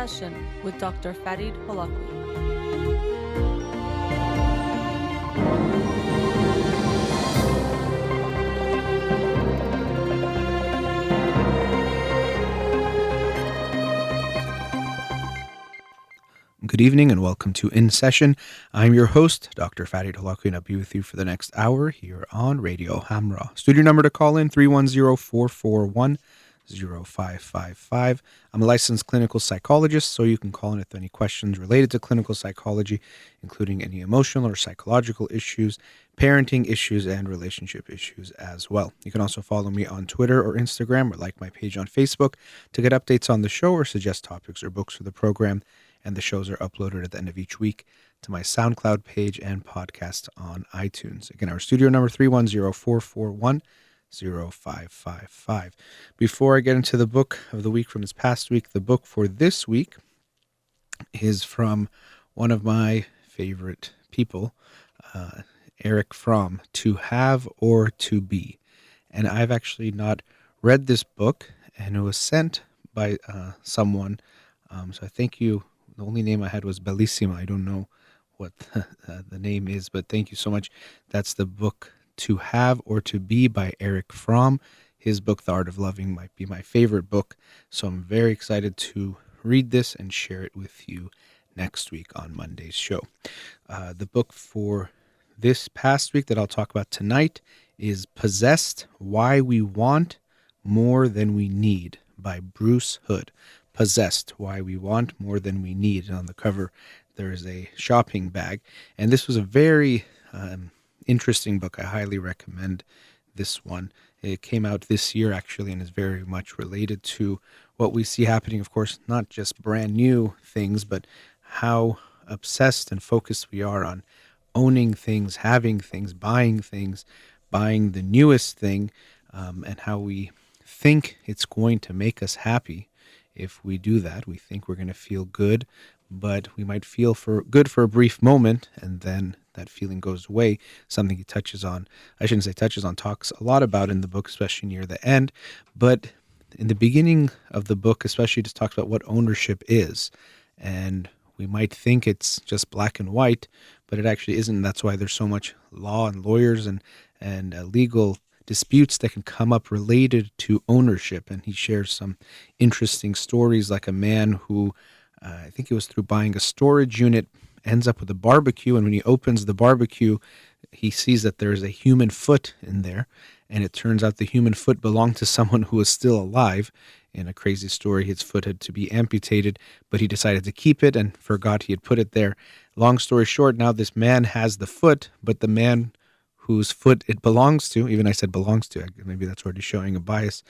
Session with Dr. Farid Holakouee. Good evening and welcome to In Session. I'm your host, Dr. Farid Holakouee, and I'll be with you for the next hour here on Radio Hamra. Studio number to call in, 310-441-0555. I'm a licensed clinical psychologist, so you can call in with any questions related to clinical psychology, including any emotional or psychological issues, parenting issues, and relationship issues as well. You can also follow me on Twitter or Instagram or like my page on Facebook to get updates on the show or suggest topics or books for the program. And the shows are uploaded at the end of each week to my SoundCloud page and podcast on iTunes. Again, our studio number, 310-441-0555. Before I get into the book of the week from this past week, the book for this week is from one of my favorite people, Erich Fromm, To Have or To Be. And I've actually not read this book, and it was sent by someone. So I thank you. The only name I had was Bellissima. I don't know what the name is, but thank you so much. That's the book To Have or To Be by Erich Fromm. His book, The Art of Loving, might be my favorite book. So I'm very excited to read this and share it with you next week on Monday's show. The book for this past week that I'll talk about tonight is Possessed, Why We Want More Than We Need by Bruce Hood. Possessed, Why We Want More Than We Need. And on the cover, there is a shopping bag. And this was a very interesting book. I highly recommend this one. It came out this year, actually, and is very much related to what we see happening, of course, not just brand new things, but how obsessed and focused we are on owning things, having things, buying the newest thing, and how we think it's going to make us happy. If we do that, we think we're going to feel good, but we might feel good for a brief moment, and then that feeling goes away. Something he talks a lot about in the book, especially near the end. But in the beginning of the book, especially, just talks about what ownership is. And we might think it's just black and white, but it actually isn't. That's why there's so much law and lawyers and legal disputes that can come up related to ownership. And he shares some interesting stories, like a man who, I think it was through buying a storage unit, ends up with a barbecue, and when he opens the barbecue, he sees that there is a human foot in there, and it turns out the human foot belonged to someone who was still alive. In a crazy story, his foot had to be amputated, but he decided to keep it and forgot he had put it there. Long story short, now this man has the foot, but the man whose foot it belongs to, even I said belongs to, maybe that's already showing a bias,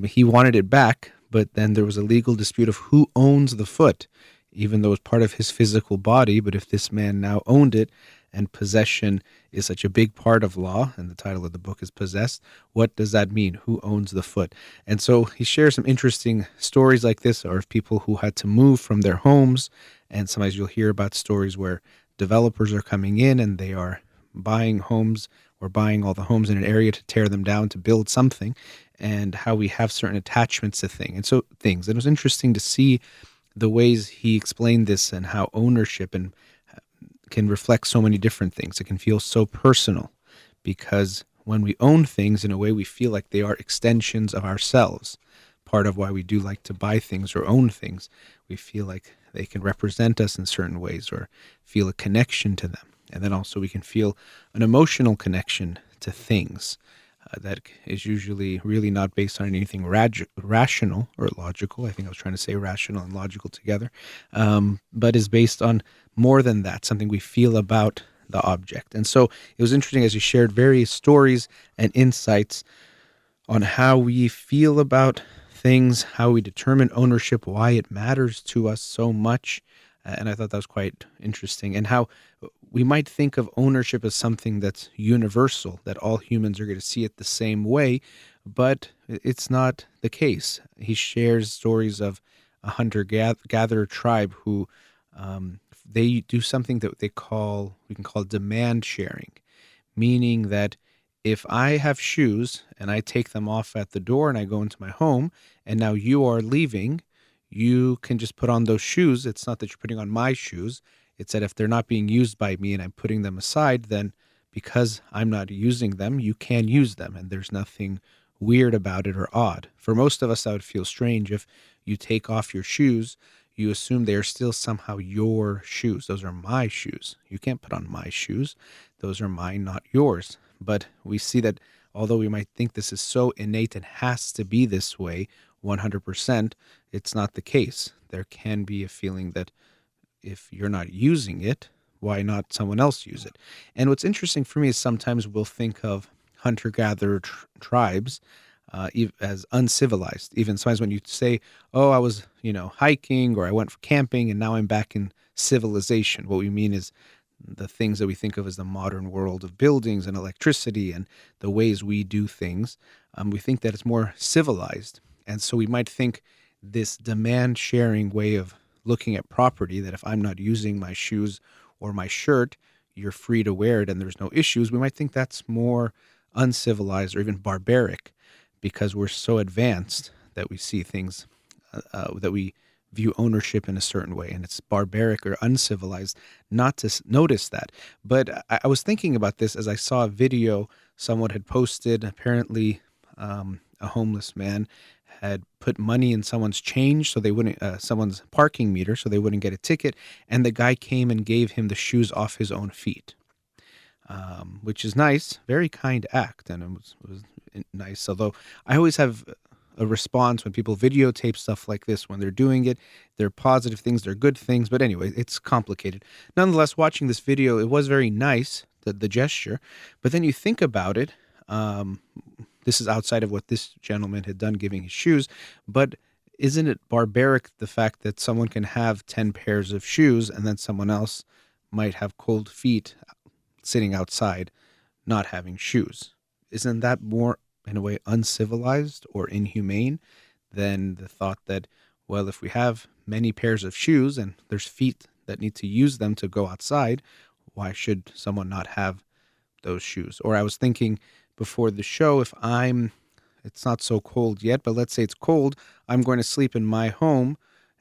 he wanted it back, but then there was a legal dispute of who owns the foot, even though it's part of his physical body. But if this man now owned it, and possession is such a big part of law, and the title of the book is Possessed, what does that mean? Who owns the foot? And so he shares some interesting stories like this, or of people who had to move from their homes, and sometimes you'll hear about stories where developers are coming in and they are buying homes or buying all the homes in an area to tear them down to build something, and how we have certain attachments to things. And it was interesting to see the ways he explained this, and how ownership can reflect so many different things. It can feel so personal, because when we own things, in a way, we feel like they are extensions of ourselves. Part of why we do like to buy things or own things, we feel like they can represent us in certain ways or feel a connection to them. And then also we can feel an emotional connection to things that is usually really not based on anything rational or logical. I think I was trying to say rational and logical together, but is based on more than that, something we feel about the object. And so it was interesting as he shared various stories and insights on how we feel about things, how we determine ownership, why it matters to us so much. And I thought that was quite interesting, and how we might think of ownership as something that's universal, that all humans are going to see it the same way, but it's not the case. He shares stories of a hunter-gatherer tribe who they do something that we can call demand sharing, meaning that if I have shoes and I take them off at the door and I go into my home, and now you are leaving, you can just put on those shoes. It's not that you're putting on my shoes. It's that if they're not being used by me and I'm putting them aside, then because I'm not using them, you can use them. And there's nothing weird about it or odd. For most of us, that would feel strange. If you take off your shoes, you assume they are still somehow your shoes. Those are my shoes. You can't put on my shoes. Those are mine, not yours. But we see that although we might think this is so innate and has to be this way 100%, it's not the case. There can be a feeling that if you're not using it, why not someone else use it? And what's interesting for me is sometimes we'll think of hunter-gatherer tribes as uncivilized. Even sometimes when you say, "Oh, I was, hiking or I went for camping, and now I'm back in civilization," what we mean is the things that we think of as the modern world of buildings and electricity and the ways we do things. We think that it's more civilized, and so we might think this demand sharing way of looking at property, that if I'm not using my shoes or my shirt, you're free to wear it and there's no issues. We might think that's more uncivilized or even barbaric because we're so advanced that we see things that we view ownership in a certain way, and it's barbaric or uncivilized not to notice that. But I was thinking about this as I saw a video someone had posted. Apparently, a homeless man had put money in someone's change so they wouldn't, someone's parking meter so they wouldn't get a ticket, and the guy came and gave him the shoes off his own feet, which is nice, very kind act, and it was nice. Although I always have a response when people videotape stuff like this when they're doing it. They're positive things, they're good things, but anyway, it's complicated. Nonetheless, watching this video, it was very nice, the gesture, but then you think about it. This is outside of what this gentleman had done giving his shoes, but isn't it barbaric the fact that someone can have 10 pairs of shoes and then someone else might have cold feet sitting outside not having shoes? Isn't that more, in a way, uncivilized or inhumane than the thought that, well, if we have many pairs of shoes and there's feet that need to use them to go outside, why should someone not have those shoes? Or I was thinking before the show, it's not so cold yet, but let's say it's cold, I'm going to sleep in my home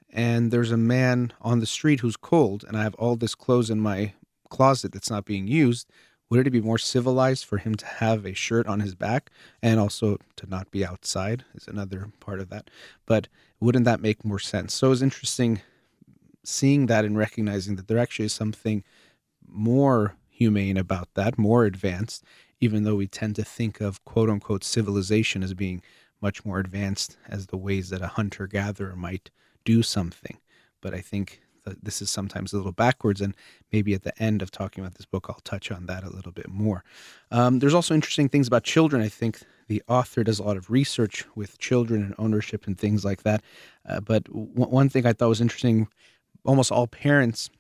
and there's a man on the street who's cold and I have all this clothes in my closet that's not being used. Would it be more civilized for him to have a shirt on his back and also to not be outside is another part of that. But wouldn't that make more sense? So it was interesting seeing that and recognizing that there actually is something more humane about that, more advanced, even though we tend to think of quote unquote civilization as being much more advanced as the ways that a hunter gatherer might do something. But I think that this is sometimes a little backwards, and maybe at the end of talking about this book, I'll touch on that a little bit more. There's also interesting things about children. I think the author does a lot of research with children and ownership and things like that. But one thing I thought was interesting, almost all parents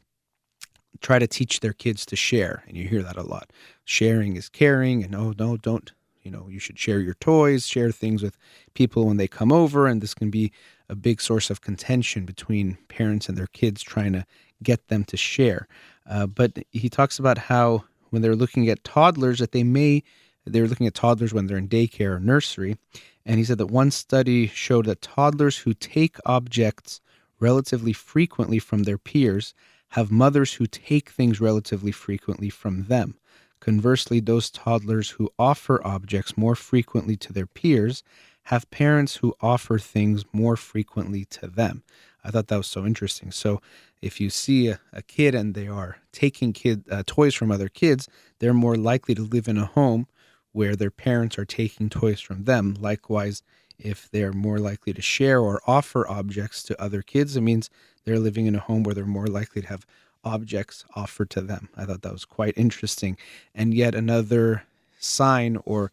try to teach their kids to share, and you hear that a lot. Sharing is caring, and no, don't, you should share your toys, share things with people when they come over, and this can be a big source of contention between parents and their kids trying to get them to share. But he talks about how when they're looking at toddlers, that they're looking at toddlers when they're in daycare or nursery, and he said that one study showed that toddlers who take objects relatively frequently from their peers have mothers who take things relatively frequently from them. Conversely, those toddlers who offer objects more frequently to their peers have parents who offer things more frequently to them. I thought that was so interesting. So if you see a kid and they are taking toys from other kids, they're more likely to live in a home where their parents are taking toys from them. Likewise, if they're more likely to share or offer objects to other kids, it means they're living in a home where they're more likely to have objects offered to them. I thought that was quite interesting. And yet another sign or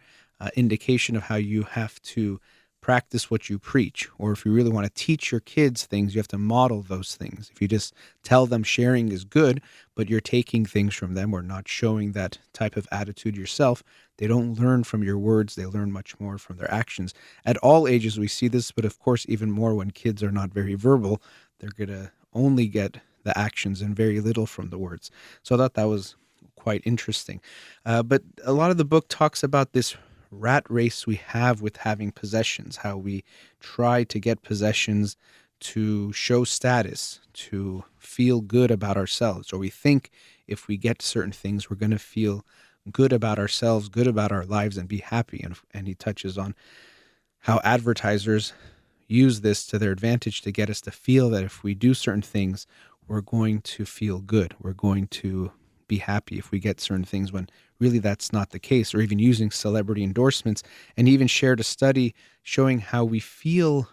indication of how you have to practice what you preach. Or if you really want to teach your kids things, you have to model those things. If you just tell them sharing is good, but you're taking things from them or not showing that type of attitude yourself, they don't learn from your words. They learn much more from their actions. At all ages, we see this, but of course, even more when kids are not very verbal, they're going to only get the actions and very little from the words. So I thought that was quite interesting. But a lot of the book talks about this rat race we have with having possessions, how we try to get possessions to show status, to feel good about ourselves, or we think if we get certain things, we're going to feel good about ourselves, good about our lives, and be happy. And he touches on how advertisers use this to their advantage to get us to feel that if we do certain things, we're going to feel good. We're going to be happy if we get certain things, when really that's not the case. Or even using celebrity endorsements. And he even shared a study showing how we feel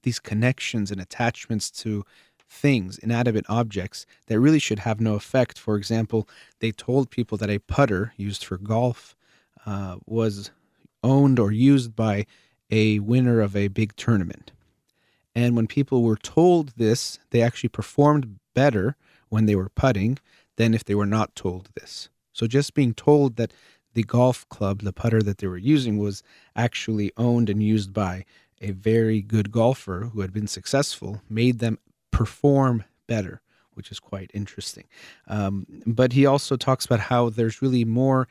these connections and attachments to things, inanimate objects, that really should have no effect. For example, they told people that a putter used for golf was owned or used by a winner of a big tournament. And when people were told this, they actually performed better when they were putting than if they were not told this. So just being told that the golf club, the putter that they were using, was actually owned and used by a very good golfer who had been successful, made them perform better, which is quite interesting. But he also talks about how there's really more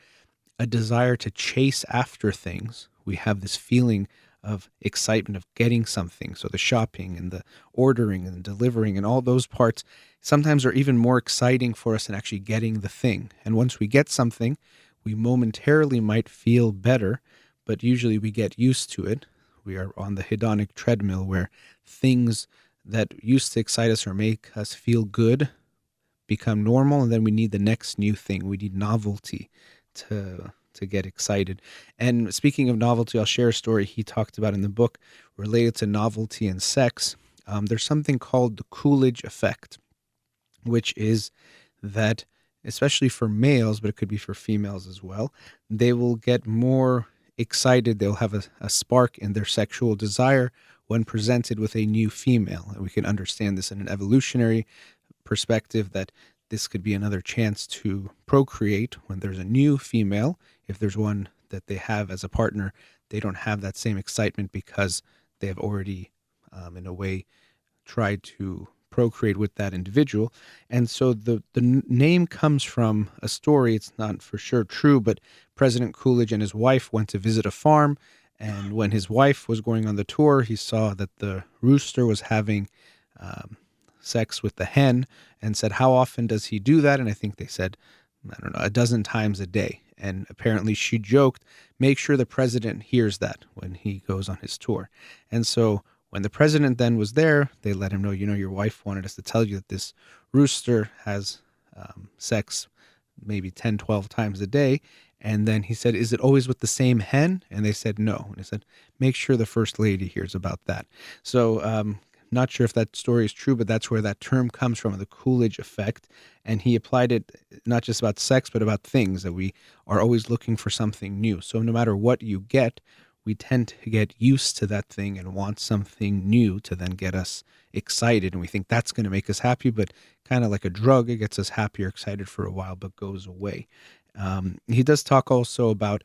a desire to chase after things. We have this feeling of excitement of getting something. So the shopping and the ordering and delivering and all those parts sometimes are even more exciting for us than actually getting the thing. And once we get something, we momentarily might feel better, but usually we get used to it. We are on the hedonic treadmill where things that used to excite us or make us feel good become normal, and then we need the next new thing. We need novelty to get excited. And speaking of novelty, I'll share a story he talked about in the book related to novelty and sex. There's something called the Coolidge effect, which is that, especially for males, but it could be for females as well, they will get more excited. They'll have a spark in their sexual desire when presented with a new female. And we can understand this in an evolutionary perspective, that this could be another chance to procreate when there's a new female. If there's one that they have as a partner, they don't have that same excitement because they have already, in a way, tried to procreate with that individual. And so the name comes from a story. It's not for sure true, but President Coolidge and his wife went to visit a farm. And when his wife was going on the tour, he saw that the rooster was having sex with the hen, and said, how often does he do that? And I think they said, I don't know, a dozen times a day. And apparently she joked, make sure the president hears that when he goes on his tour. And so when the president then was there, they let him know, your wife wanted us to tell you that this rooster has sex maybe 10, 12 times a day. And then he said, is it always with the same hen? And they said, no. And he said, make sure the first lady hears about that. So not sure if that story is true, but that's where that term comes from, the Coolidge effect. And he applied it not just about sex, but about things, that we are always looking for something new. So no matter what you get, we tend to get used to that thing and want something new to then get us excited. And we think that's going to make us happy, but kind of like a drug, it gets us happy or excited for a while, but goes away. He does talk also about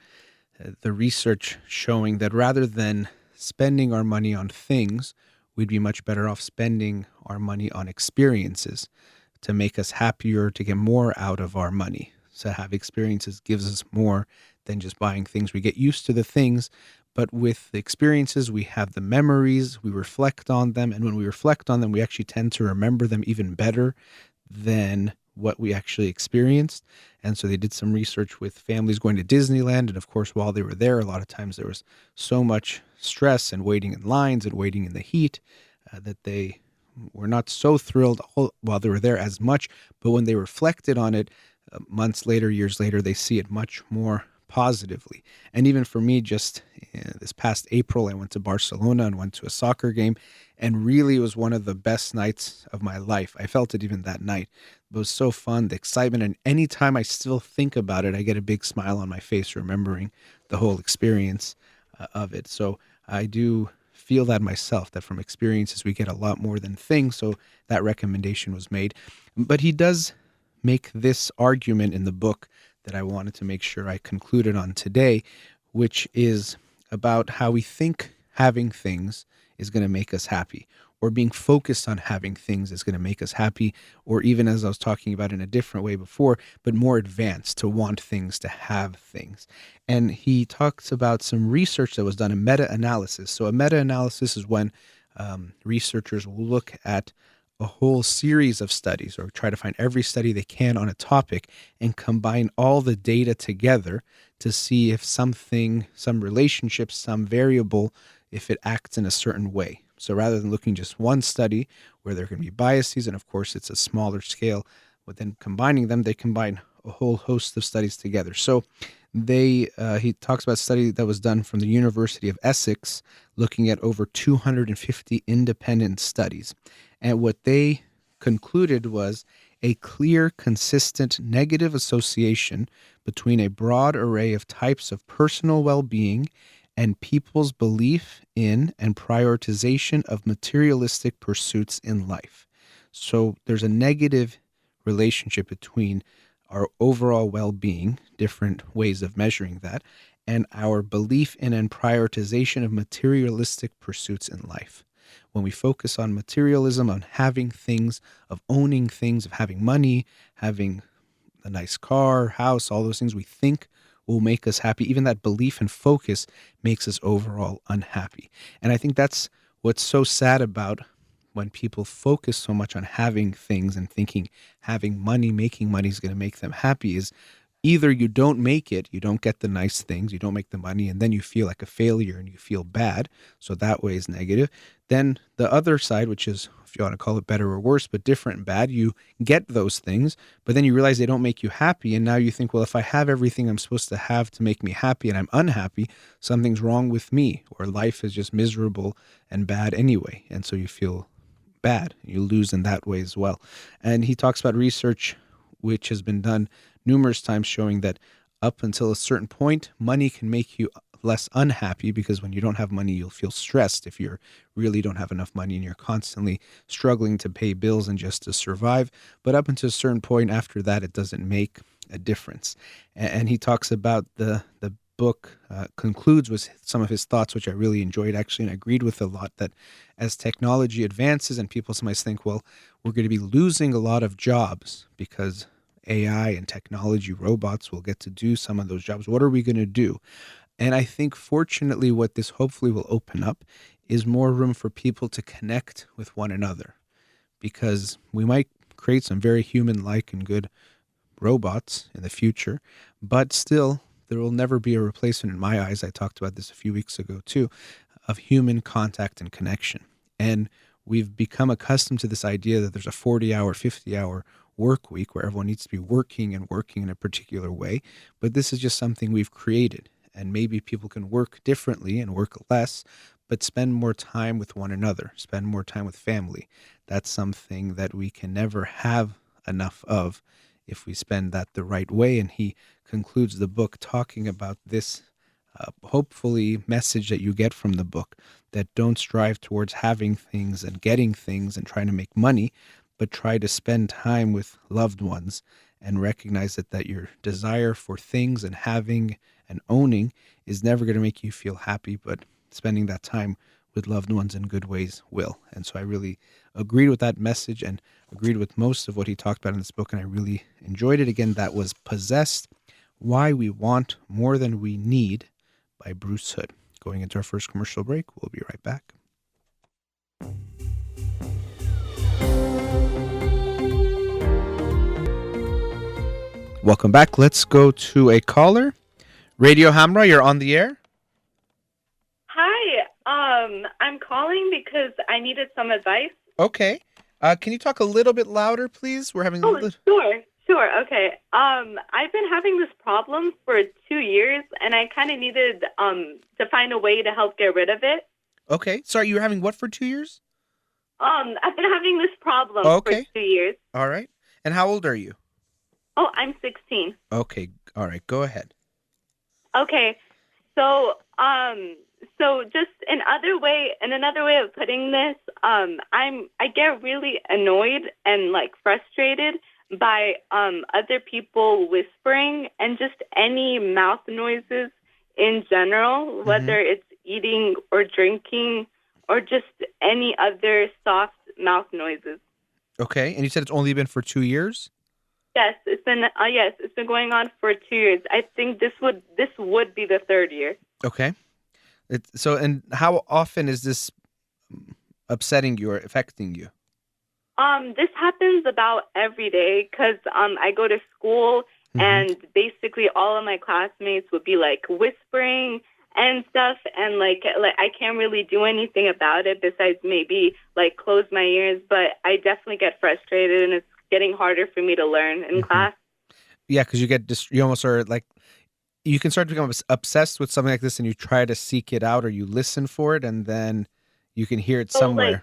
the research showing that rather than spending our money on things, we'd be much better off spending our money on experiences to make us happier, to get more out of our money. So have experiences gives us more than just buying things. We get used to the things, but with the experiences, we have the memories, we reflect on them. And when we reflect on them, we actually tend to remember them even better than what we actually experienced. And so they did some research with families going to Disneyland. And of course, while they were there, a lot of times there was so much stress and waiting in lines and waiting in the heat that they were not so thrilled while they were there as much. But when they reflected on it months later, years later, they see it much more positively. And even for me, just this past April, I went to Barcelona and went to a soccer game, and really it was one of the best nights of my life. I felt it even that night. It was so fun, the excitement, and anytime I still think about it, I get a big smile on my face remembering the whole experience of it. So I do feel that myself, that from experiences we get a lot more than things. So that recommendation was made. But he does make this argument in the book that I wanted to make sure I concluded on today, which is about how we think having things is going to make us happy, or being focused on having things is going to make us happy, or even, as I was talking about in a different way before, but more advanced, to want things, to have things. And he talks about some research that was done, a meta-analysis. So a meta-analysis is when Researchers will look at a whole series of studies or try to find every study they can on a topic and combine all the data together to see if something, some relationship, some variable, if it acts in a certain way. So rather than looking just one study where there can be biases, and of course it's a smaller scale, but then combining them, they combine a whole host of studies together. So he talks about a study that was done from the University of Essex looking at over 250 independent studies. And what they concluded was a clear, consistent negative association between a broad array of types of personal well-being and people's belief in and prioritization of materialistic pursuits in life. So there's a negative relationship between our overall well-being, different ways of measuring that, and our belief in and prioritization of materialistic pursuits in life. When we focus on materialism, on having things, of owning things, of having money, having a nice car, house, all those things we think will make us happy, even that belief and focus makes us overall unhappy. And I think that's what's so sad about when people focus so much on having things and thinking having money, making money is going to make them happy, is either you don't make it, you don't get the nice things, you don't make the money, and then you feel like a failure and you feel bad. So that way is negative. Then the other side, which is, if you want to call it better or worse, but different and bad, you get those things, but then you realize they don't make you happy. And now you think, well, if I have everything I'm supposed to have to make me happy and I'm unhappy, something's wrong with me, or life is just miserable and bad anyway. And so you feel bad. You lose in that way as well. And he talks about research which has been done numerous times showing that up until a certain point, money can make you less unhappy, because when you don't have money, you'll feel stressed if you really don't have enough money and you're constantly struggling to pay bills and just to survive. But up until a certain point after that, it doesn't make a difference. And he talks about the book concludes with some of his thoughts, which I really enjoyed actually, and I agreed with a lot, that as technology advances and people sometimes think, well, we're going to be losing a lot of jobs because AI and technology, robots will get to do some of those jobs. What are we going to do? And I think fortunately what this hopefully will open up is more room for people to connect with one another, because we might create some very human-like and good robots in the future, but still there will never be a replacement in my eyes. I talked about this a few weeks ago too, of human contact and connection. And we've become accustomed to this idea that there's a 40-hour, 50-hour work week where everyone needs to be working and working in a particular way. But this is just something we've created. And maybe people can work differently and work less, but spend more time with one another, spend more time with family. That's something that we can never have enough of if we spend that the right way. And he concludes the book talking about this hopefully message that you get from the book, that don't strive towards having things and getting things and trying to make money, but try to spend time with loved ones and recognize that your desire for things and having and owning is never going to make you feel happy, but spending that time with loved ones in good ways will. And so I really agreed with that message and agreed with most of what he talked about in this book, and I really enjoyed it. Again, that was Possessed: Why We Want More Than We Need by Bruce Hood. Going into our first commercial break, we'll be right back. Welcome back. Let's go to a caller. Radio Hamra, you're on the air. Hi, I'm calling because I needed some advice. Okay. Can you talk a little bit louder, please? We're having Sure. Okay. I've been having this problem for 2 years, and I kind of needed to find a way to help get rid of it. Okay. Sorry, you were having what for 2 years? I've been having this problem for 2 years. All right. And how old are you? Oh, I'm 16. Okay. All right. Go ahead. Okay. So just another way of putting this, I get really annoyed and frustrated by other people whispering and just any mouth noises in general, whether it's eating or drinking or just any other soft mouth noises. Okay. And you said it's only been for 2 years? Yes, it's been going on for 2 years. I think this would be the third year. Okay. And how often is this upsetting you or affecting you? This happens about every day because I go to school Hmm. and basically all of my classmates would be like whispering and stuff, and like I can't really do anything about it besides maybe like close my ears. But I definitely get frustrated, and it's getting harder for me to learn in Hmm. class. Yeah, because you almost are like, you can start to become obsessed with something like this, and you try to seek it out or you listen for it, and then you can hear it So like somewhere.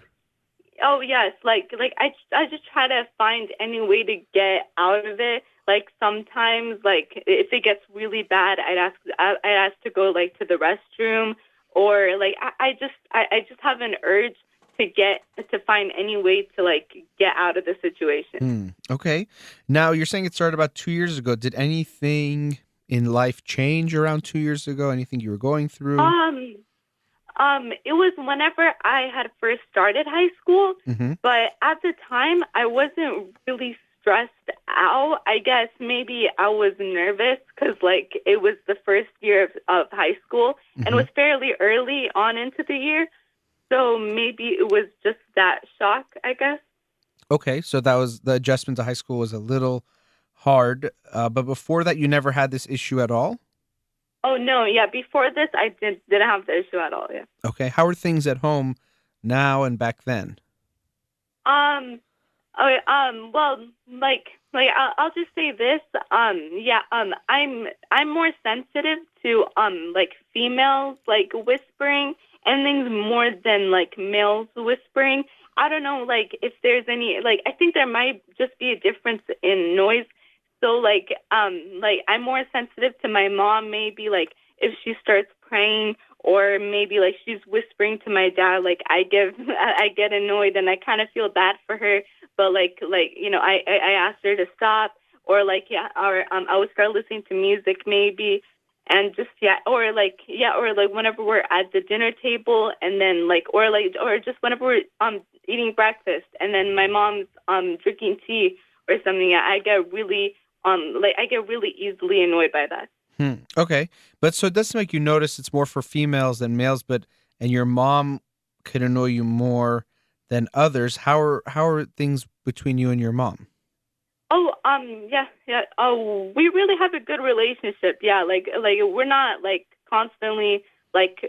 Oh yes, like I just try to find any way to get out of it. Like sometimes, like if it gets really bad, I ask to go like to the restroom, or like I just have an urge to find any way to like get out of the situation. Okay. Now you're saying it started about 2 years ago. Did anything in life change around 2 years ago? Anything you were going through? Um, it was whenever I had first started high school, Hmm. but at the time I wasn't really stressed out. I guess maybe I was nervous because like it was the first year of high school and it Hmm. was fairly early on into the year. So maybe it was just that shock, I guess. Okay, so that was the adjustment to high school was a little hard, but before that, you never had this issue at all. Oh no, yeah, before this I didn't have the issue at all, yeah. Okay, how are things at home now and back then? Um, Okay, well, I'll just say this. Yeah, I'm more sensitive to like females like whispering and things more than like males whispering. I don't know, like if there's any like I think there might just be a difference in noise. So like I'm more sensitive to my mom maybe like if she starts praying or maybe like she's whispering to my dad like I get annoyed and I kind of feel bad for her but I asked her to stop or like yeah or I would start listening to music maybe and just yeah or like whenever we're at the dinner table and then or just whenever we're eating breakfast and then my mom's drinking tea or something I get really I get really easily annoyed by that. Okay, but so it does make you notice it's more for females than males, but and your mom could annoy you more than others. How are things between you and your mom? Oh, yeah, yeah. Oh, we really have a good relationship. Yeah, like we're not like constantly like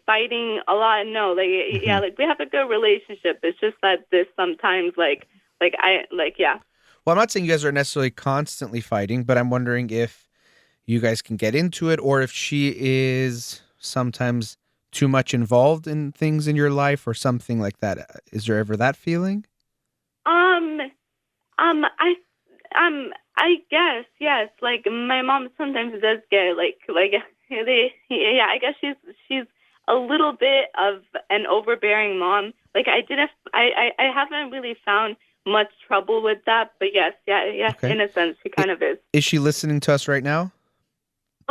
fighting a lot. No, like Hmm. yeah, like we have a good relationship. It's just that this sometimes yeah. Well, I'm not saying you guys are necessarily constantly fighting, but I'm wondering if you guys can get into it or if she is sometimes too much involved in things in your life or something like that. Is there ever that feeling? Um, um, I I guess yes. Like my mom sometimes does get yeah. I guess she's a little bit of an overbearing mom. Like I haven't really found much trouble with that, but yes, yeah, yeah. Okay. In a sense, she I- kind of is. Is she listening to us right now?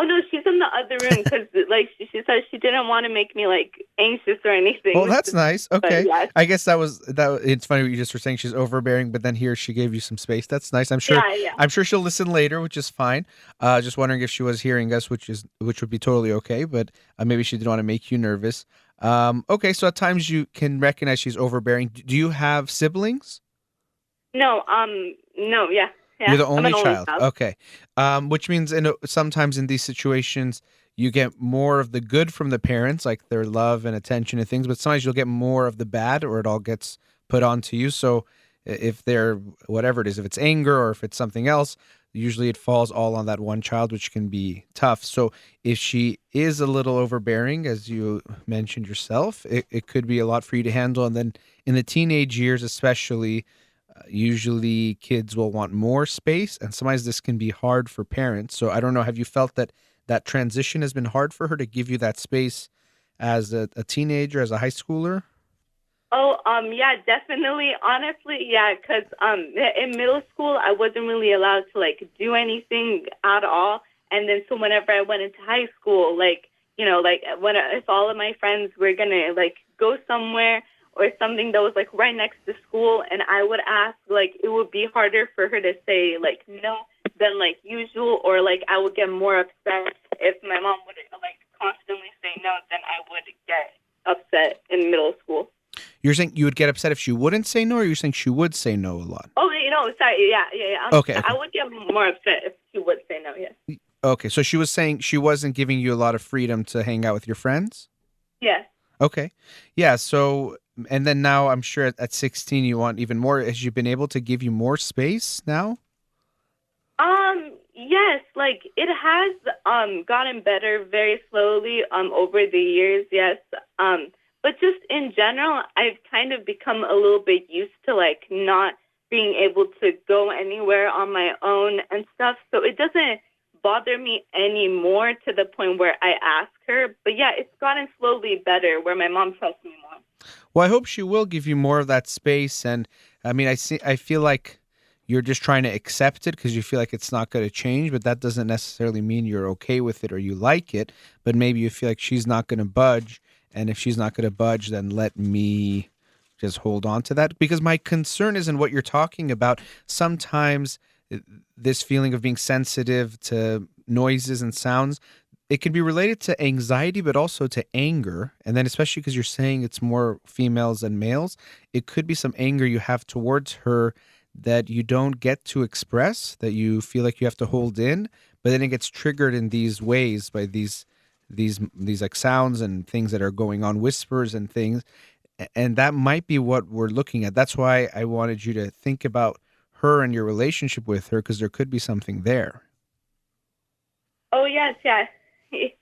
Oh no, she's in the other room because like she said she didn't want to make me like anxious or anything. Well, that's nice. But Okay. yes, I guess that. It's funny what you just were saying she's overbearing, but then here she gave you some space. That's nice. I'm sure. yeah, yeah. I'm sure she'll listen later, which is fine. Just wondering if she was hearing us, which would be totally okay. But maybe she didn't want to make you nervous. Okay. So at times you can recognize she's overbearing. Do you have siblings? No, no, yeah, You're yeah. the I'm only an only child. child. Okay. Which means sometimes in these situations, you get more of the good from the parents, like their love and attention and things, but sometimes you'll get more of the bad or it all gets put onto you. So if they're, whatever it is, if it's anger or if it's something else, usually it falls all on that one child, which can be tough. So if she is a little overbearing, as you mentioned yourself, it could be a lot for you to handle. And then in the teenage years, especially, usually kids will want more space, and sometimes this can be hard for parents. So I don't know. Have you felt that that transition has been hard for her to give you that space as a teenager, as a high schooler? Oh, yeah, definitely. Honestly, yeah, because in middle school, I wasn't really allowed to like do anything at all. And then so whenever I went into high school, like when if all of my friends were gonna like go somewhere or something that was like right next to school, and I would ask, like it would be harder for her to say like no than like usual, or like I would get more upset if my mom would like constantly say no, then I would get upset in middle school. You're saying you would get upset if she wouldn't say no, or you're saying she would say no a lot? Oh, sorry. Yeah. Okay. I would get more upset if she would say no. Yes. Okay, so she was saying she wasn't giving you a lot of freedom to hang out with your friends? Yes. Okay. Yeah, so and then now I'm sure at 16 you want even more. Has she been able to give you more space now? Yes, like it has gotten better very slowly over the years, yes. But just in general, I've kind of become a little bit used to like not being able to go anywhere on my own and stuff. So it doesn't bother me anymore to the point where I ask her. But yeah, it's gotten slowly better where my mom trusts me more. Well, I hope she will give you more of that space. And I mean, I feel like you're just trying to accept it because you feel like it's not going to change, but that doesn't necessarily mean you're okay with it or you like it. But maybe you feel like she's not going to budge. And if she's not going to budge, then let me just hold on to that. Because my concern isn't what you're talking about. Sometimes this feeling of being sensitive to noises and sounds, it can be related to anxiety, but also to anger. And then especially because you're saying it's more females than males, it could be some anger you have towards her that you don't get to express, that you feel like you have to hold in, but then it gets triggered in these ways by these like sounds and things that are going on, whispers and things. And that might be what we're looking at. That's why I wanted you to think about her and your relationship with her, because there could be something there. Oh yes, yeah.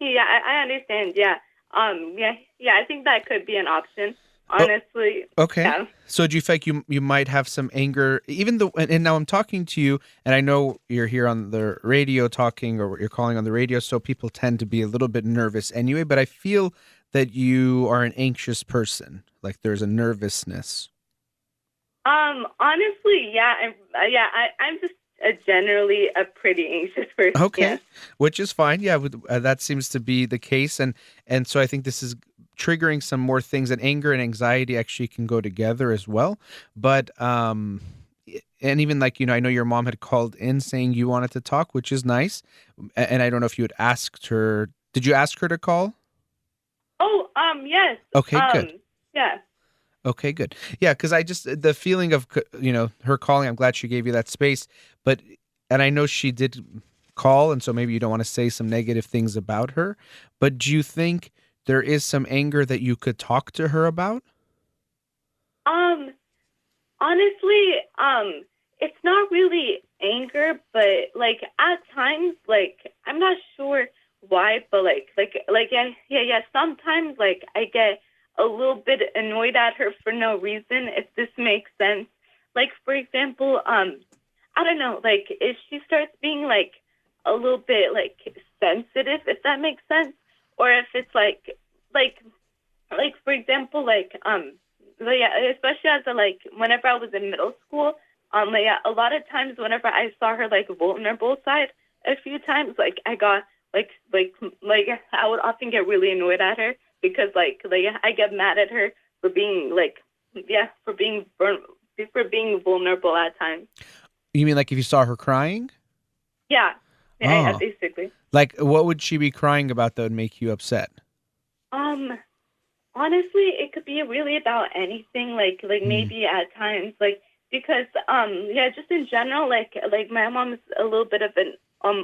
Yeah, I understand. Yeah. I think that could be an option. Honestly. Okay. Yeah. So do you feel like you might have some anger, even though, and now I'm talking to you, and I know you're here on the radio talking, or you're calling on the radio, so people tend to be a little bit nervous anyway, but I feel that you are an anxious person. Like there's a nervousness. Honestly, yeah. I'm just generally a pretty anxious person. Okay. Yeah. Which is fine. Yeah. That seems to be the case. And so I think this is triggering some more things, and anger and anxiety actually can go together as well. But, and even like, I know your mom had called in saying you wanted to talk, which is nice. And I don't know if you had asked her, did you ask her to call? Oh, yes. Okay, good. Yeah. Okay, good. Yeah, because the feeling of, her calling, I'm glad she gave you that space. And I know she did call, and so maybe you don't want to say some negative things about her. But do you think there is some anger that you could talk to her about? Honestly, it's not really anger, but like at times, like I'm not sure why, but yeah. Sometimes like I get a little bit annoyed at her for no reason, if this makes sense. Like for example, I don't know, like if she starts being like a little bit like sensitive, if that makes sense, or if it's like for example, especially as whenever I was in middle school, a lot of times whenever I saw her like vulnerable side, a few times like I got like I would often get really annoyed at her because I get mad at her for being for being vulnerable at times. You mean like if you saw her crying? Yeah. Yeah, Oh. basically. Like what would she be crying about that would make you upset? Honestly, it could be really about anything, maybe at times, because just in general, like my mom is a little bit of an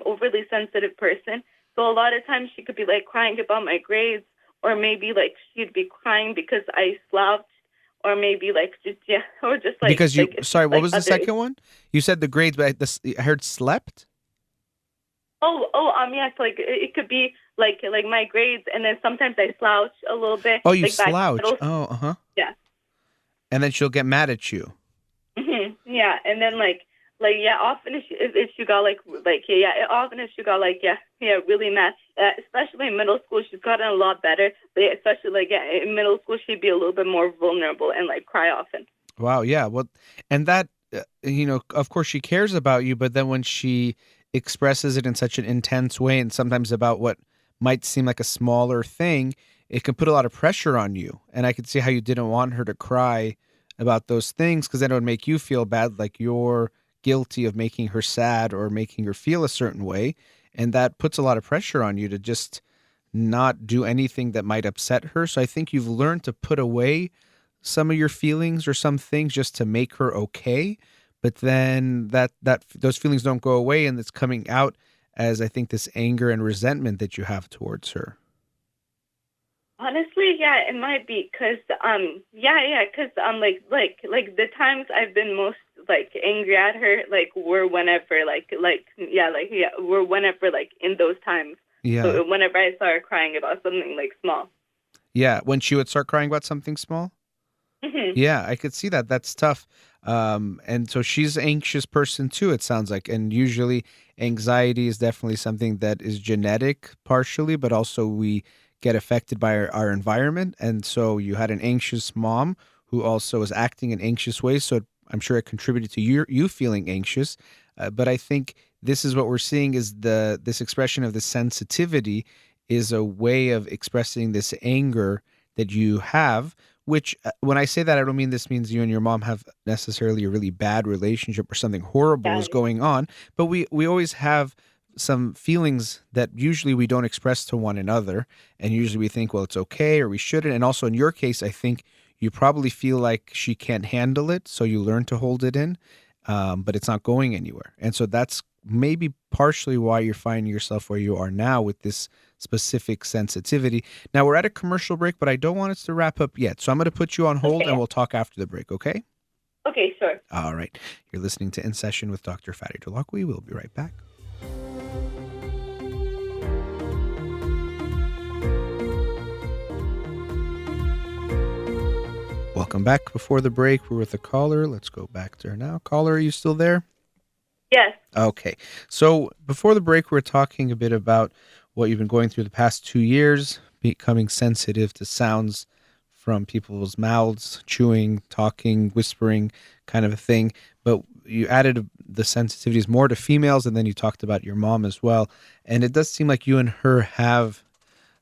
overly sensitive person, so a lot of times she could be like crying about my grades, or maybe like she'd be crying because I slouched, or maybe like just like because you. like, Sorry, what like was the others. second one? You said the grades, but I heard slept. Yes, like it could be like my grades, and then sometimes I slouch a little bit. Oh, you like back in slouch. middle- Oh, uh-huh. Yeah. And then she'll get mad at you. Yeah, and then often if she got often if she got really mad, especially in middle school, she's gotten a lot better. But especially in middle school, she'd be a little bit more vulnerable and cry often. Wow. Yeah. Well, and that of course she cares about you, but then when she expresses it in such an intense way, and sometimes about what might seem like a smaller thing, it can put a lot of pressure on you. And I could see how you didn't want her to cry about those things, because then it would make you feel bad, like you're guilty of making her sad or making her feel a certain way. And that puts a lot of pressure on you to just not do anything that might upset her. So I think you've learned to put away some of your feelings or some things just to make her okay, but then that those feelings don't go away, and it's coming out as, I think, this anger and resentment that you have towards her. Honestly, yeah, it might be because because like the times I've been most like angry at her were whenever were whenever in those times. Yeah. So whenever I saw her crying about something like small. Yeah, when she would start crying about something small? Hmm. Yeah, I could see that. That's tough. And so she's an anxious person too, it sounds like. And usually anxiety is definitely something that is genetic partially, but also we get affected by our environment. And so you had an anxious mom who also was acting in anxious ways. So I'm sure it contributed to you feeling anxious. But I think this is what we're seeing is this expression of the sensitivity is a way of expressing this anger that you have, which when I say that, I don't mean this means you and your mom have necessarily a really bad relationship or something horrible Yeah. is going on, but we always have some feelings that usually we don't express to one another, and usually we think, well, it's okay or we shouldn't. And also in your case, I think you probably feel like she can't handle it, so you learn to hold it in, but it's not going anywhere. And so that's maybe partially why you're finding yourself where you are now with this specific sensitivity. Now we're at a commercial break, but I don't want us to wrap up yet. So I'm going to put you on hold and we'll talk after the break, okay? Okay, sure. All right. You're listening to In Session with Dr. Farid Holakouee. We'll be right back. Welcome back. Before the break, we're with a caller. Let's go back to her now. Caller, are you still there? Yes. Okay. So before the break, we were talking a bit about what you've been going through the past 2 years, becoming sensitive to sounds from people's mouths, chewing, talking, whispering, kind of a thing. But you added the sensitivities more to females, and then you talked about your mom as well. And it does seem like you and her have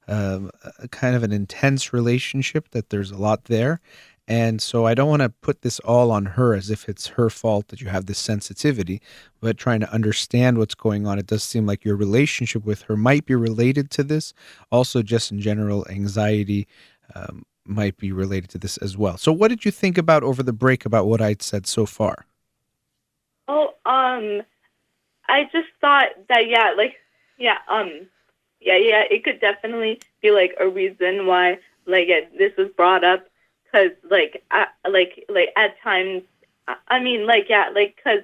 a kind of an intense relationship, that there's a lot there. And so I don't want to put this all on her as if it's her fault that you have this sensitivity, but trying to understand what's going on. It does seem like your relationship with her might be related to this. Also, just in general, anxiety might be related to this as well. So what did you think about over the break about what I'd said so far? Oh, I just thought that it could definitely be like a reason why this was brought up. Cause at times, cause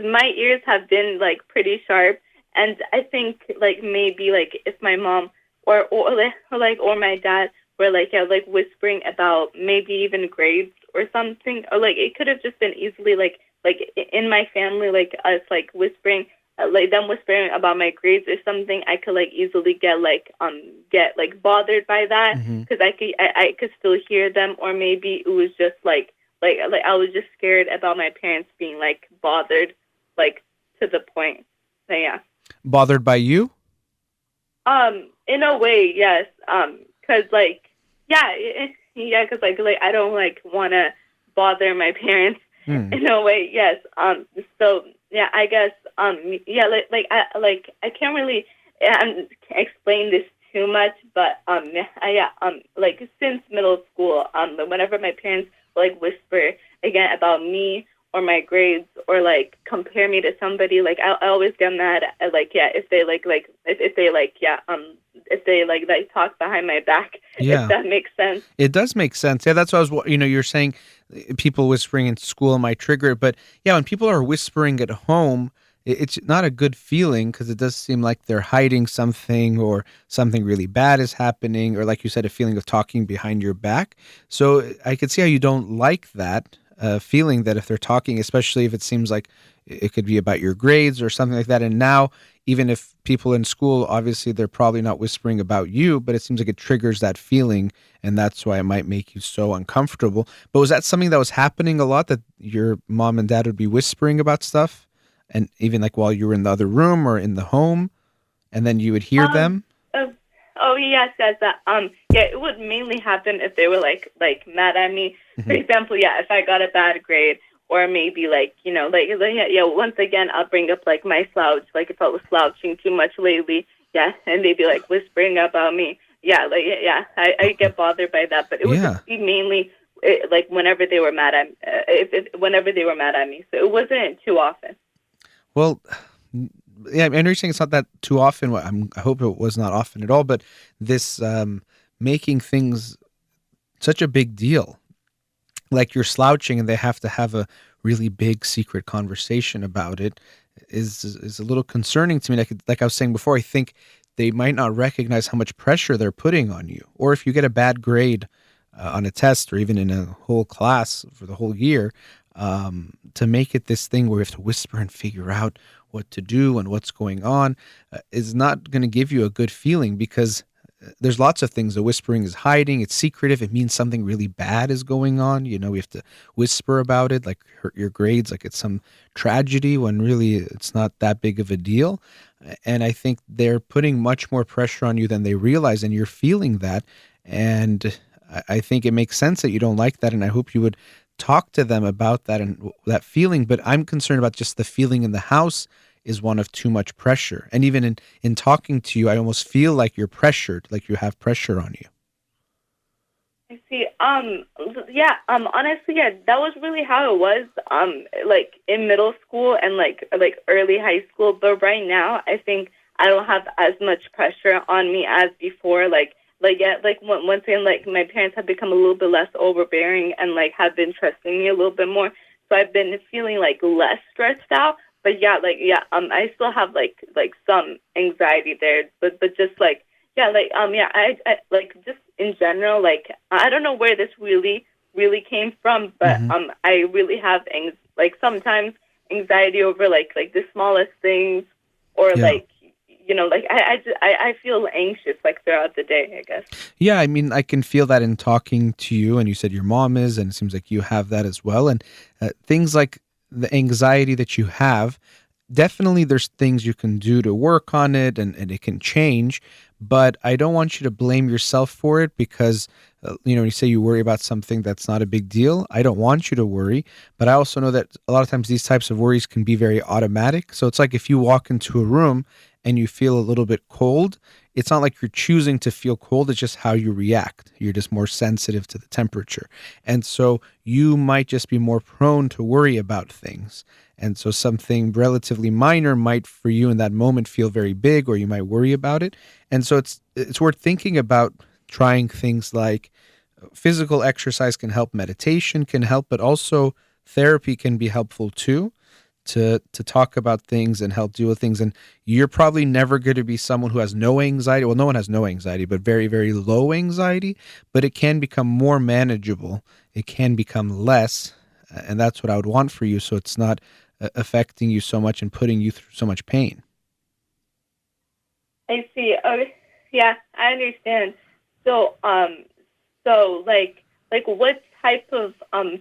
my ears have been like pretty sharp, and I think maybe if my mom or my dad were whispering about maybe even grades or something, or it could have just been easily in my family, us whispering. Them whispering about my grades or something, I could easily get bothered by that, because I could still hear them, or maybe it was just I was just scared about my parents being bothered to the point. So, yeah. Bothered by you? In a way, yes. Cause because I don't want to bother my parents. In a way, yes. So yeah, I guess I can't really explain this too much, but since middle school, whenever my parents whisper again about me or my grades, or compare me to somebody, I always get mad at if they talk behind my back. Yeah. If that makes sense. It does make sense. Yeah, that's what I was, you're saying people whispering in school might trigger it. But yeah, when people are whispering at home, it's not a good feeling, because it does seem like they're hiding something, or something really bad is happening, or like you said, a feeling of talking behind your back. So I could see how you don't like that feeling, that if they're talking, especially if it seems like it could be about your grades or something like that. And now, even if people in school, obviously they're probably not whispering about you, but it seems like it triggers that feeling, and that's why it might make you so uncomfortable. But was that something that was happening a lot, that your mom and dad would be whispering about stuff, and even while you were in the other room or in the home, and then you would hear them? Yes. It would mainly happen if they were mad at me. For example, if I got a bad grade, or maybe once again I'll bring up my slouch, if I was slouching too much lately, and they'd be whispering about me. I get bothered by that, but it would just be mainly like whenever they were mad at whenever they were mad at me. So it wasn't too often. Well, yeah, I understand it's not that too often. I hope it was not often at all, but this making things such a big deal, like you're slouching and they have to have a really big secret conversation about it, is a little concerning to me. Like I was saying before, I think they might not recognize how much pressure they're putting on you. Or if you get a bad grade on a test or even in a whole class for the whole year, to make it this thing where you have to whisper and figure out what to do and what's going on is not going to give you a good feeling, because there's lots of things. The whispering is hiding. It's secretive. It means something really bad is going on. You know, we have to whisper about it, like hurt your grades, like it's some tragedy, when really it's not that big of a deal. And I think they're putting much more pressure on you than they realize, and you're feeling that. And I think it makes sense that you don't like that. And I hope you would talk to them about that and that feeling. But I'm concerned about just the feeling in the house is one of too much pressure. And even in talking to you, I almost feel like you're pressured, like you have pressure on you. I see. Honestly, yeah, that was really how it was, like in middle school and like early high school. But right now, I think I don't have as much pressure on me as before. Once again, like my parents have become a little bit less overbearing and like have been trusting me a little bit more. So I've been feeling like less stressed out. But I still have like some anxiety there. But just I like just in general, like I don't know where this really came from, but I really have sometimes anxiety over like the smallest things, or I feel anxious like throughout the day, I guess. Yeah, I mean, I can feel that in talking to you, and you said your mom is, and it seems like you have that as well. And things like the anxiety that you have, definitely there's things you can do to work on it, and it can change. But I don't want you to blame yourself for it, because, you say you worry about something that's not a big deal. I don't want you to worry. But I also know that a lot of times these types of worries can be very automatic. So it's like if you walk into a room and you feel a little bit cold, it's not like you're choosing to feel cold. It's just how you react. You're just more sensitive to the temperature. And so you might just be more prone to worry about things. And so something relatively minor might for you in that moment feel very big, or you might worry about it. And so it's worth thinking about trying things like physical exercise can help, meditation can help, but also therapy can be helpful too, to talk about things and help deal with things. And you're probably never going to be someone who has no anxiety. Well, no one has no anxiety, but very, very low anxiety. But it can become more manageable. It can become less. And that's what I would want for you, so it's not affecting you so much and putting you through so much pain. I see. Okay. Yeah, I understand. So, what type of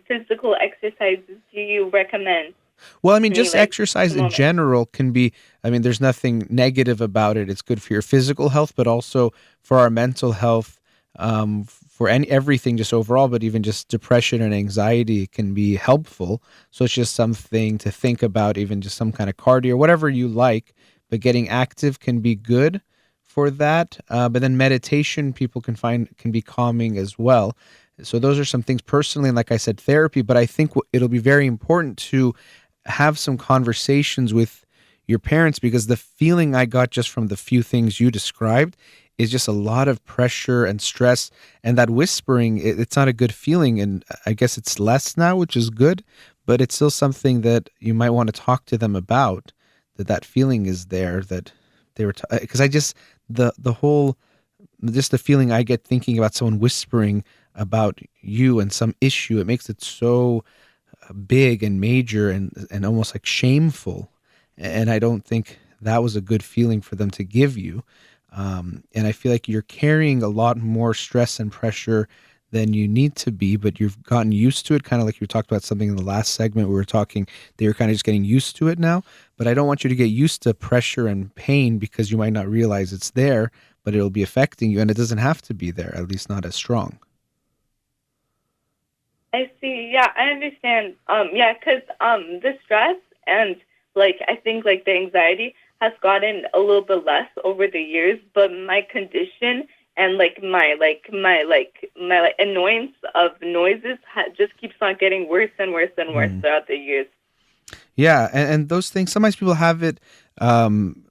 physical exercises do you recommend? Well, I mean, just exercise in general can be, I mean, there's nothing negative about it. It's good for your physical health, but also for our mental health, for everything just overall, but even just depression and anxiety can be helpful. So it's just something to think about, even just some kind of cardio, whatever you like, but getting active can be good for that. But then meditation, people can find, can be calming as well. So those are some things personally, and like I said, therapy, but I think it'll be very important to have some conversations with your parents, because the feeling I got just from the few things you described is just a lot of pressure and stress, and that whispering, it's not a good feeling. And I guess it's less now, which is good, but it's still something that you might want to talk to them about, that feeling is there, that they were, because I just, the whole, just the feeling I get thinking about someone whispering about you and some issue, it makes it so big and major and almost like shameful. And I don't think that was a good feeling for them to give you. And I feel like you're carrying a lot more stress and pressure than you need to be, but you've gotten used to it. Kind of like you talked about something in the last segment, we were talking, they were kind of just getting used to it now. But I don't want you to get used to pressure and pain, because you might not realize it's there, but it'll be affecting you, and it doesn't have to be there, at least not as strong. I see. Yeah, I understand. Because the stress and I think the anxiety has gotten a little bit less over the years, but my condition and my annoyance of noises just keeps on getting worse and worse and worse throughout the years. Yeah, and those things, sometimes people have it, and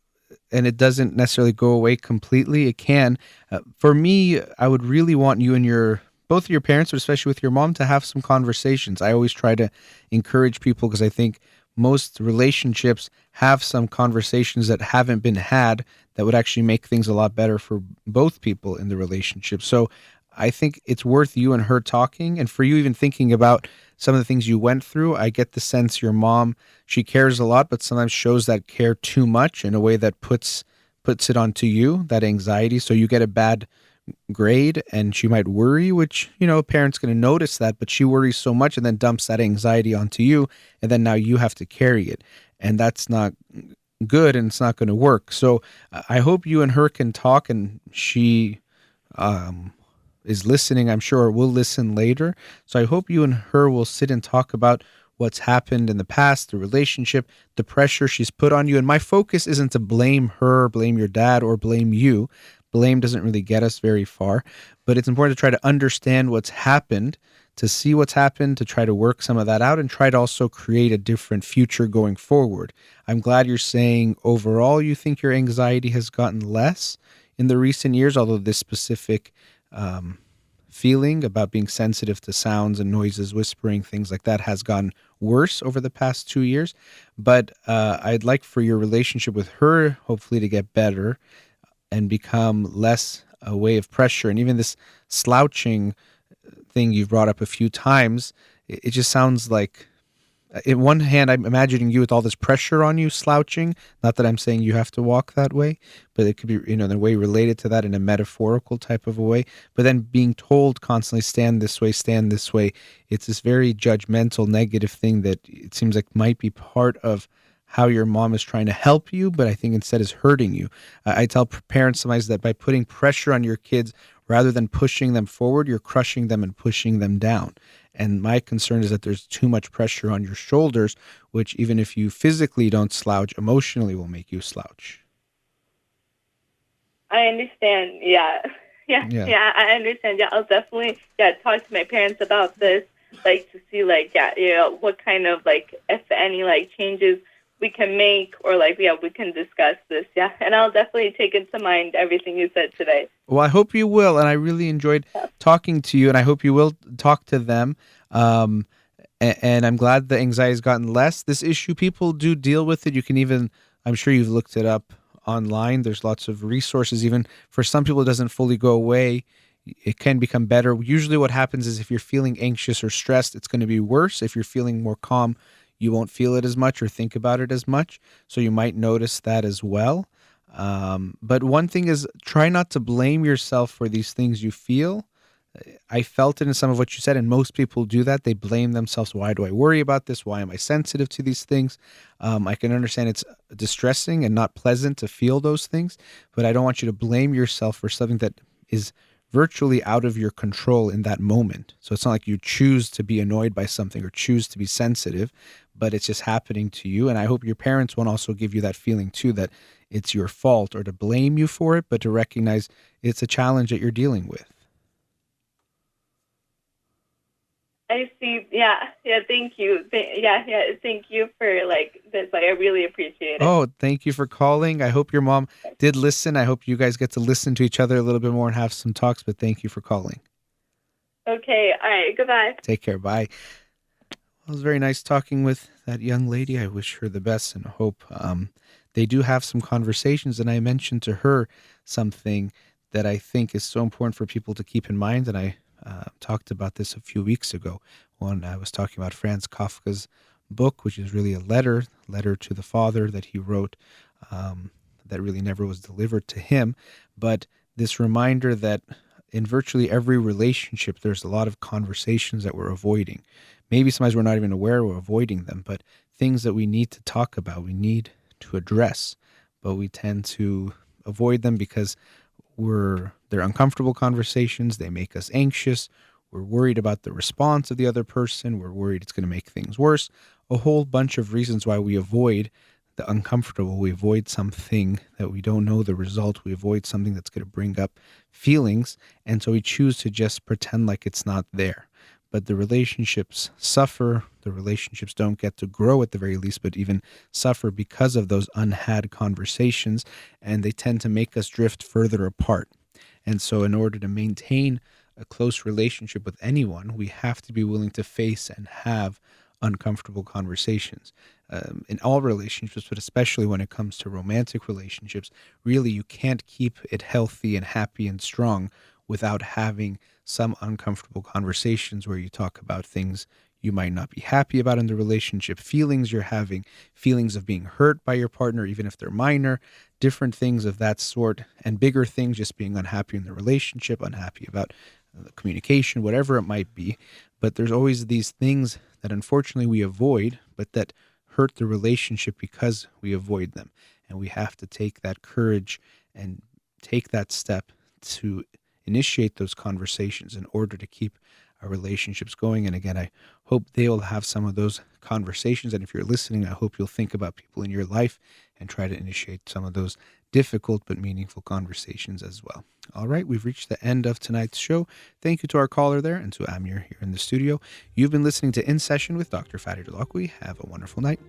it doesn't necessarily go away completely. It can. For me, I would really want you and both of your parents, but especially with your mom, to have some conversations. I always try to encourage people because I think most relationships have some conversations that haven't been had that would actually make things a lot better for both people in the relationship. So I think it's worth you and her talking, and for you even thinking about some of the things you went through. I get the sense your mom, she cares a lot, but sometimes shows that care too much in a way that puts it onto you, that anxiety. So you get a bad grade and she might worry, which, a parent's going to notice that, but she worries so much and then dumps that anxiety onto you. And then now you have to carry it. And that's not good, and it's not going to work. So I hope you and her can talk, and she is listening, I'm sure, or will listen later. So I hope you and her will sit and talk about what's happened in the past, the relationship, the pressure she's put on you. And my focus isn't to blame her, blame your dad, or blame you. Blame doesn't really get us very far, but it's important to try to understand what's happened, to see what's happened, to try to work some of that out, and try to also create a different future going forward. I'm glad you're saying overall you think your anxiety has gotten less in the recent years, although this specific feeling about being sensitive to sounds and noises, whispering, things like that has gotten worse over the past 2 years. But I'd like for your relationship with her hopefully to get better and become less a way of pressure. And even this slouching thing you've brought up a few times, it just sounds like, in one hand, I'm imagining you with all this pressure on you, slouching. Not that I'm saying you have to walk that way, but it could be, in a way related to that in a metaphorical type of a way. But then being told constantly, stand this way, stand this way. It's this very judgmental, negative thing that it seems like might be part of how your mom is trying to help you, but I think instead is hurting you. I tell parents sometimes that by putting pressure on your kids, rather than pushing them forward, you're crushing them and pushing them down. And my concern is that there's too much pressure on your shoulders, which even if you physically don't slouch, emotionally will make you slouch. I understand. Yeah, I understand. Yeah, I'll definitely talk to my parents about this, to see what kind of if any changes we can make, or we can discuss this. Yeah, and I'll definitely take into mind everything you said today. Well, I hope you will, and I really enjoyed talking to you, and I hope you will talk to them. And I'm glad the anxiety has gotten less. This issue, people do deal with it. You can even, I'm sure you've looked it up online. There's lots of resources. Even for some people, it doesn't fully go away. It can become better. Usually what happens is if you're feeling anxious or stressed, it's going to be worse. If you're feeling more calm, you won't feel it as much or think about it as much. So you might notice that as well. But one thing is, try not to blame yourself for these things you feel. I felt it in some of what you said, and most people do that. They blame themselves. Why do I worry about this? Why am I sensitive to these things? I can understand it's distressing and not pleasant to feel those things, but I don't want you to blame yourself for something that is virtually out of your control in that moment. So it's not like you choose to be annoyed by something or choose to be sensitive, but it's just happening to you. And I hope your parents won't also give you that feeling too, that it's your fault or to blame you for it, but to recognize it's a challenge that you're dealing with. I see. Yeah. Thank you. Thank you for this. I really appreciate it. Oh, thank you for calling. I hope your mom did listen. I hope you guys get to listen to each other a little bit more and have some talks, but thank you for calling. Okay. All right. Goodbye. Take care. Bye. Well, it was very nice talking with that young lady. I wish her the best and hope they do have some conversations. And I mentioned to her something that I think is so important for people to keep in mind. And I talked about this a few weeks ago when I was talking about Franz Kafka's book, which is really a letter to the father that he wrote that really never was delivered to him. But this reminder that in virtually every relationship, there's a lot of conversations that we're avoiding. Maybe sometimes we're not even aware we're avoiding them, but things that we need to talk about, we need to address, but we tend to avoid them because they're uncomfortable conversations. They make us anxious. We're worried about the response of the other person. We're worried it's going to make things worse. A whole bunch of reasons why we avoid the uncomfortable. We avoid something that we don't know the result. We avoid something that's going to bring up feelings. And so we choose to just pretend like it's not there. But the relationships suffer. The relationships don't get to grow at the very least, but even suffer because of those unhad conversations. And they tend to make us drift further apart. And so in order to maintain a close relationship with anyone, we have to be willing to face and have uncomfortable conversations. In all relationships, but especially when it comes to romantic relationships, really you can't keep it healthy and happy and strong without having some uncomfortable conversations where you talk about things you might not be happy about in the relationship, feelings you're having, feelings of being hurt by your partner, even if they're minor, different things of that sort, and bigger things, just being unhappy in the relationship, unhappy about the communication, whatever it might be. But there's always these things that unfortunately we avoid, but that hurt the relationship because we avoid them. And we have to take that courage and take that step to initiate those conversations in order to keep our relationships going. And again, I hope they'll have some of those conversations. And if you're listening, I hope you'll think about people in your life and try to initiate some of those difficult but meaningful conversations as well. All right, we've reached the end of tonight's show. Thank you to our caller there and to Amir here in the studio. You've been listening to In Session with Dr. Farid Holakouee. Have a wonderful night.